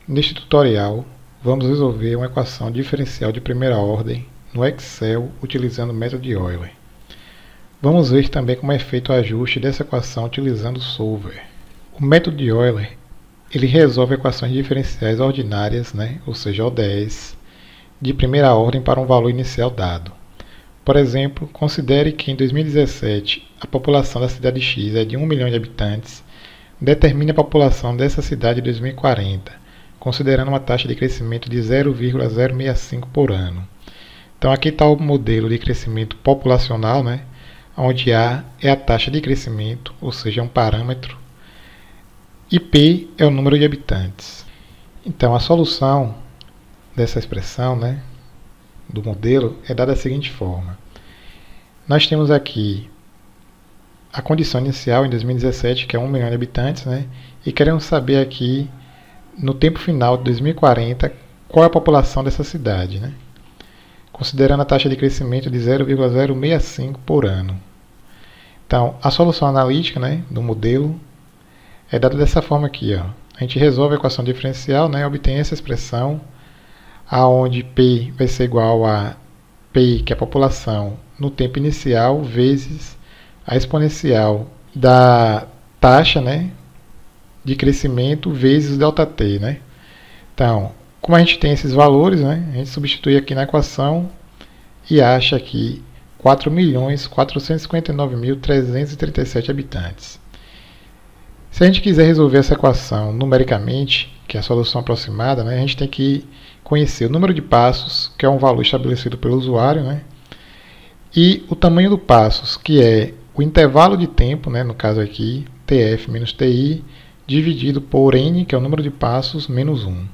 Neste tutorial, vamos resolver uma equação diferencial de primeira ordem no Excel utilizando o método de Euler. Vamos ver também como é feito o ajuste dessa equação utilizando o Solver. O método de Euler ele resolve equações diferenciais ordinárias, ou seja, ODEs, de primeira ordem para um valor inicial dado. Por exemplo, considere que em 2017 a população da cidade X é de 1 milhão de habitantes. Determine a população dessa cidade em 2040, considerando uma taxa de crescimento de 0,065 por ano. Então aqui está o modelo de crescimento populacional, onde A é a taxa de crescimento, ou seja, é um parâmetro, e P é o número de habitantes. Então a solução dessa expressão, do modelo, é dada da seguinte forma. Nós temos aqui a condição inicial em 2017, que é 1 milhão de habitantes, e queremos saber aqui, no tempo final de 2040, qual é a população dessa cidade, considerando a taxa de crescimento de 0,065 por ano. Então, a solução analítica do modelo é dada dessa forma aqui. A gente resolve a equação diferencial, obtém essa expressão, aonde P vai ser igual a P, que é a população, no tempo inicial, vezes a exponencial da taxa de crescimento vezes ΔT. Então, como a gente tem esses valores, a gente substitui aqui na equação e acha aqui 4.459.337 habitantes. Se a gente quiser resolver essa equação numericamente, que é a solução aproximada, a gente tem que conhecer o número de passos, que é um valor estabelecido pelo usuário, e o tamanho do passos, que é o intervalo de tempo, no caso aqui, TF menos TI, dividido por N, que é o número de passos, menos 1.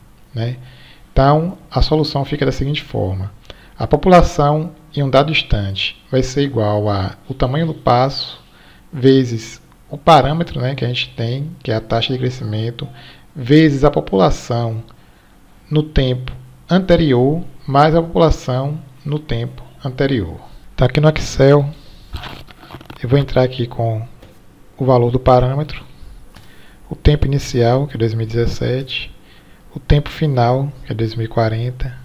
Então, a solução fica da seguinte forma. A população em um dado instante vai ser igual a o tamanho do passo vezes o parâmetro que a gente tem, que é a taxa de crescimento, vezes a população no tempo anterior, mais a população no tempo anterior. Então, aqui no Excel, eu vou entrar aqui com o valor do parâmetro, o tempo inicial, que é 2017, o tempo final, que é 2040,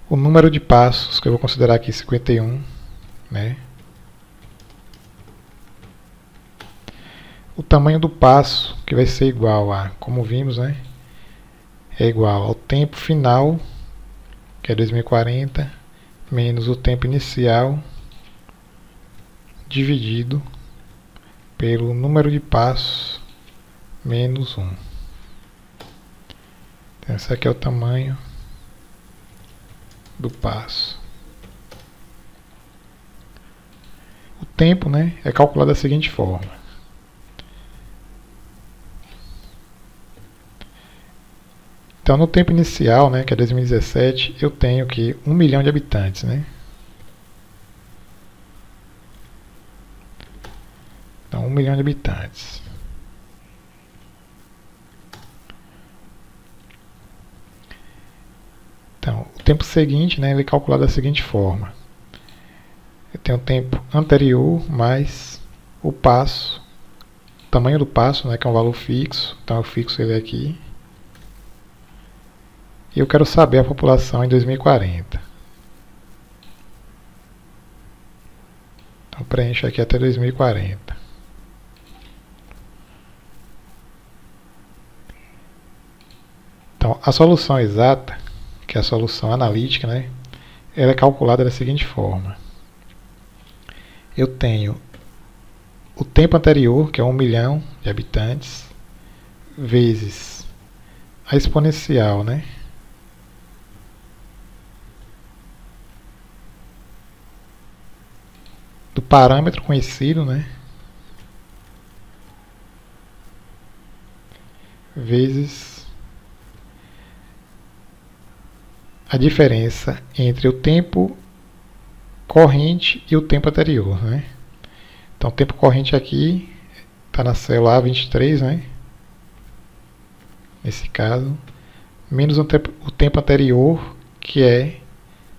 o número de passos, que eu vou considerar aqui 51, o tamanho do passo, que vai ser igual a, como vimos, é igual ao tempo final, que é 2040, menos o tempo inicial, dividido pelo número de passos, menos 1. Então, esse aqui é o tamanho do passo. O tempo é calculado da seguinte forma. Então, no tempo inicial, que é 2017, eu tenho aqui 1 milhão de habitantes. Então, 1 milhão de habitantes. Então, o tempo seguinte, ele é calculado da seguinte forma. Eu tenho o tempo anterior mais o passo, o tamanho do passo, que é um valor fixo. Então, eu fixo ele aqui. E eu quero saber a população em 2040. Então, preencho aqui até 2040. Então, a solução exata, que é a solução analítica, ela é calculada da seguinte forma. Eu tenho o tempo anterior, que é 1 milhão de habitantes, vezes a exponencial, do parâmetro conhecido, vezes a diferença entre o tempo corrente e o tempo anterior. Então, o tempo corrente aqui está na célula A23, nesse caso, menos o tempo anterior, que é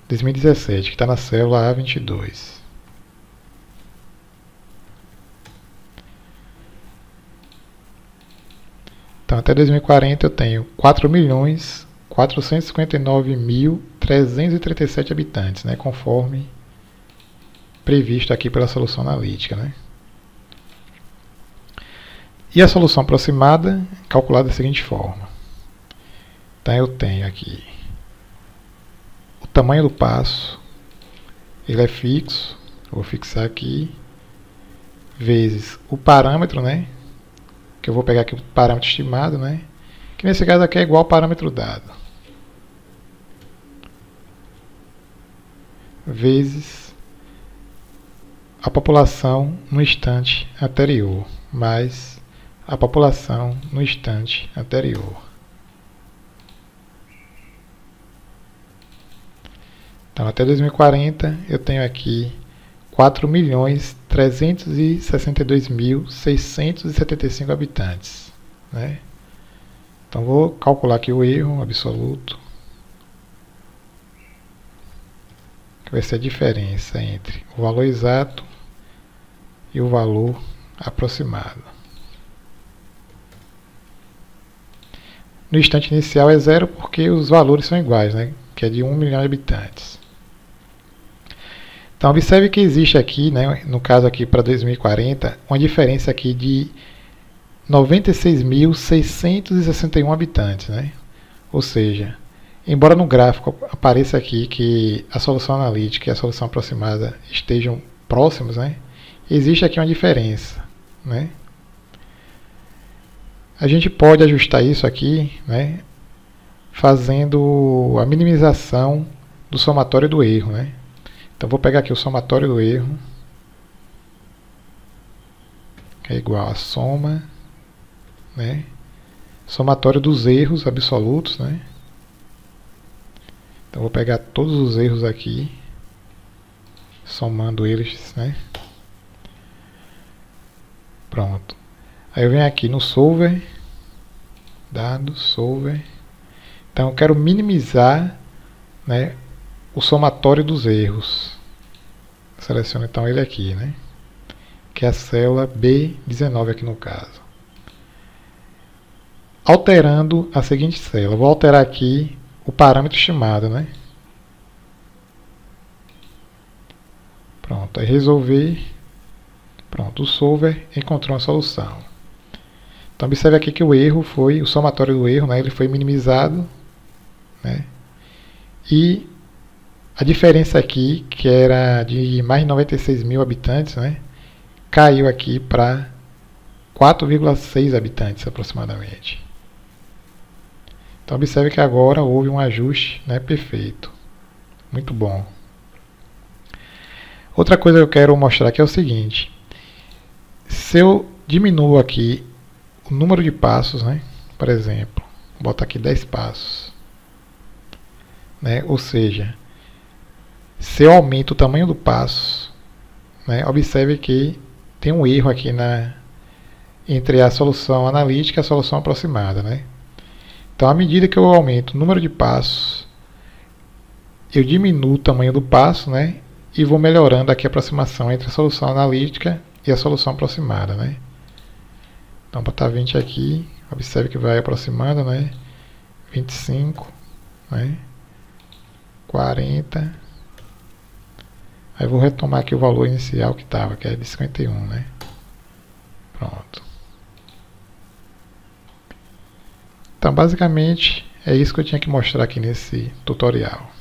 2017, que está na célula A22. Então, até 2040 eu tenho 4.459.337 habitantes, né, conforme previsto aqui pela solução analítica, né? E a solução aproximada, calculada da seguinte forma. Então, eu tenho aqui o tamanho do passo, ele é fixo, vou fixar aqui, vezes o parâmetro, né? Que eu vou pegar aqui o parâmetro estimado, né? Que nesse caso aqui é igual ao parâmetro dado. Vezes a população no instante anterior, mais a população no instante anterior. Então, até 2040, eu tenho aqui 4.362.675 habitantes, né? Então, vou calcular aqui o erro absoluto, que vai ser a diferença entre o valor exato e o valor aproximado. No instante inicial é zero porque os valores são iguais, né? Que é de 1 milhão de habitantes. Então, observe que existe aqui, né, no caso aqui para 2040, uma diferença aqui de 96.661 habitantes, né? Ou seja, embora no gráfico apareça aqui que a solução analítica e a solução aproximada estejam próximos, né, existe aqui uma diferença, né? A gente pode ajustar isso aqui, né, fazendo a minimização do somatório do erro, né? Então, vou pegar aqui o somatório do erro, que é igual a soma, né, somatório dos erros absolutos, né? Então, vou pegar todos os erros aqui, somando eles, né? Pronto. Aí eu venho aqui no solver, dados, solver. Então, eu quero minimizar, né, o somatório dos erros. Seleciono então ele aqui, né? Que é a célula B19 aqui no caso. Alterando a seguinte célula. Vou alterar aqui o parâmetro estimado, né? Pronto, aí resolver. Pronto, o solver encontrou uma solução. Então observe aqui que o erro foi, o somatório do erro, né? Ele foi minimizado, né? E a diferença aqui, que era de mais de 96 mil habitantes, né, caiu aqui para 4,6 habitantes aproximadamente. Então observe que agora houve um ajuste, né, perfeito. Muito bom. Outra coisa que eu quero mostrar aqui é o seguinte. Se eu diminuo aqui o número de passos, né, por exemplo, vou botar aqui 10 passos, né, ou seja, se eu aumento o tamanho do passo, né, observe que tem um erro aqui entre a solução analítica e a solução aproximada, né? Então, à medida que eu aumento o número de passos, eu diminuo o tamanho do passo, né, e vou melhorando aqui a aproximação entre a solução analítica e a solução aproximada, né? Então, botar 20 aqui, observe que vai aproximando, né? 25, né? 40. Aí vou retomar aqui o valor inicial que estava, que é de 51, né? Pronto. Então, basicamente, é isso que eu tinha que mostrar aqui nesse tutorial.